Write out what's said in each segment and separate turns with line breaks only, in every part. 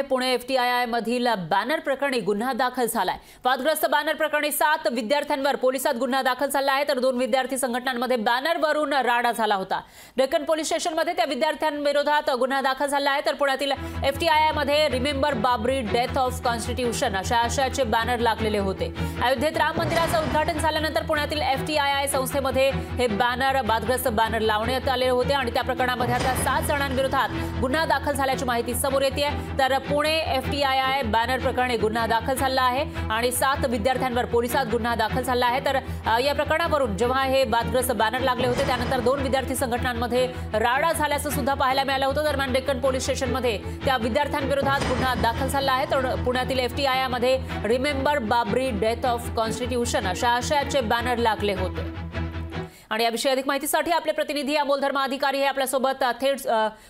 Pune FTII मधील banner प्रकरणी गुन्हा दाखल झालाय। वादग्रस्त बॅनर प्रकरणी 7 विद्यार्थ्यांवर पोलिसात गुन्हा दाखल झाला आहे, तर 2 विद्यार्थी संघटनांमध्ये बॅनरवरून राडा झाला होता। डेक्कन पोलीस स्टेशनमध्ये त्या विद्यार्थ्यांविरोधात गुन्हा दाखल झाला आहे, तर पुण्यातील एफटीआयआय मध्ये remember Babri death of constitution अशा आशयाचे बॅनर लागलेले होते। अयोध्येत राम मंदिराचं उद्घाटन झाल्यानंतर पुण्यातील एफटीआयआय संस्थेमध्ये हे बॅनर वादग्रस्त बॅनर लावण्यात आले होते आणि त्या प्रकरणामध्ये आता 7 जणांविरोधात गुन्हा दाखल झाल्याची माहिती समोर येते। तर पुणे एफटीआयआय बॅनर प्रकरणी गुन्हा दाखल झाला आहे आणि 7 विद्यार्थ्यांवर पोलिसात गुन्हा दाखल झाला आहे। तर या प्रकरणावरून जेव्हा हे वादग्रस्त बॅनर लागले होते त्यानंतर 2 विद्यार्थी संघटनांमध्ये राडा झाल्याचं सुद्धा पाहायला मिळालं होतं। दरम्यान डेक्कन पोलीस स्टेशनमध्ये त्या विद्यार्थ्यांविरोधात गुन्हा दाखल झाला आहे, तर पुण्यातील एफटीआयआय मध्ये remember Babri death of constitution अशा आशयाचे बॅनर लागले होते। आणि याविषयी अधिक माहितीसाठी आपले प्रतिनिधी अमोल धर्माधिकारी हे आपल्यासोबत थेट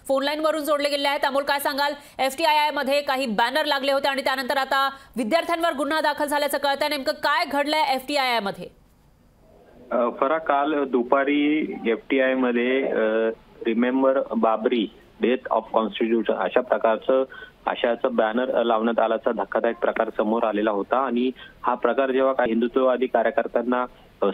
फोन लाईन वरून जोडले गेले आहेत। अमोल, काय सांगाल? एफटीआयआय मध्ये काही बॅनर लागले होते आणि त्यानंतर आता विद्यार्थ्यांवर गुन्हा दाखल झाल्याचं कळतंय, नेमकं काय घडलंय एफटीआयआय मध्ये?
फरा काल दुपारी एफटीआय मध्ये remember Babri death of constitution अशा प्रकारचं आशयाचं बॅनर लावण्यात आल्याचा धक्कादायक प्रकार समोर आलेला होता। आणि हा प्रकार जेव्हा काही हिंदुत्ववादी कार्यकर्त्यांना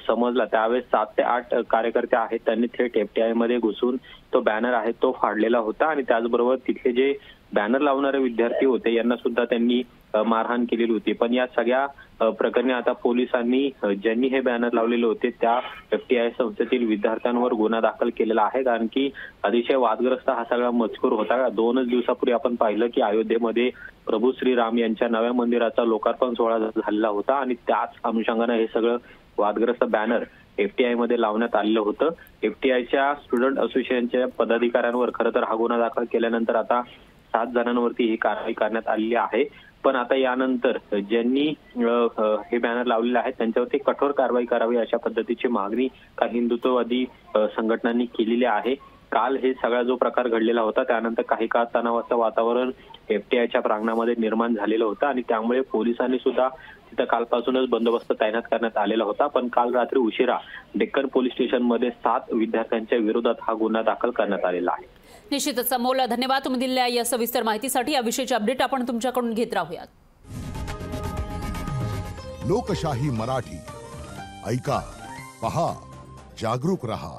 समजला त्यावेळेस 7 ते 8 कार्यकर्ते आहेत त्यांनी थेट एफटीआय मध्ये घुसून तो बॅनर आहे तो फाडलेला होता आणि त्याचबरोबर तिथले जे बॅनर लावणारे विद्यार्थी होते यांना सुद्धा त्यांनी मारहाण केलेली होती। पण या सगळ्या प्रकरणी आता पोलिसांनी ज्यांनी हे बॅनर लावलेले होते त्या एफटीआय संस्थेतील विद्यार्थ्यांवर गुन्हा दाखल केलेला आहे, कारण की अतिशय वादग्रस्त हा सगळा मजकूर होता। 2 दिवसापूर्वी आपण पाहिलं की अयोध्येमध्ये प्रभू श्रीराम यांच्या नव्या मंदिराचा लोकार्पण सोहळा झालेला होता आणि त्याच अनुषंगाने हे सगळं वादग्रस्त बॅनर एफटीआय मध्ये लावण्यात आलेलं होतं। एफटीआयच्या स्टुडंट असोसिएशनच्या पदाधिकाऱ्यांवर खरं तर हा गुन्हा दाखल केल्यानंतर आता 7 जणांवरती ही कारवाई करण्यात आलेली आहे। पण आता यानंतर ज्यांनी हे बॅनर लावलेले आहेत त्यांच्यावरती कठोर कारवाई करावी अशा पद्धतीची मागणी काही हिंदुत्ववादी संघटनांनी केलेली आहे। काल हे सगळा जो प्रकार घडलेला होता त्यानंतर काही काळ तणावाचं वातावरण एफटीआयच्या प्रांगणामध्ये निर्माण झालेलं होतं आणि त्यामुळे पोलिसांनी सुद्धा तिथं कालपासूनच बंदोबस्त तैनात करण्यात आलेला होता। पण काल रात्री उशिरा डेक्कन पोलीस स्टेशनमध्ये 7 विद्यार्थ्यांच्या विरोधात हा गुन्हा दाखल करण्यात आलेला आहे।
निश्चितच अमोल, धन्यवाद तुम्ही दिलेल्या या सविस्तर माहितीसाठी। याविषयीची अपडेट आपण तुमच्याकडून घेत राहूयात।
लोकशाही मराठी ऐका, पहा, जागरूक रहा।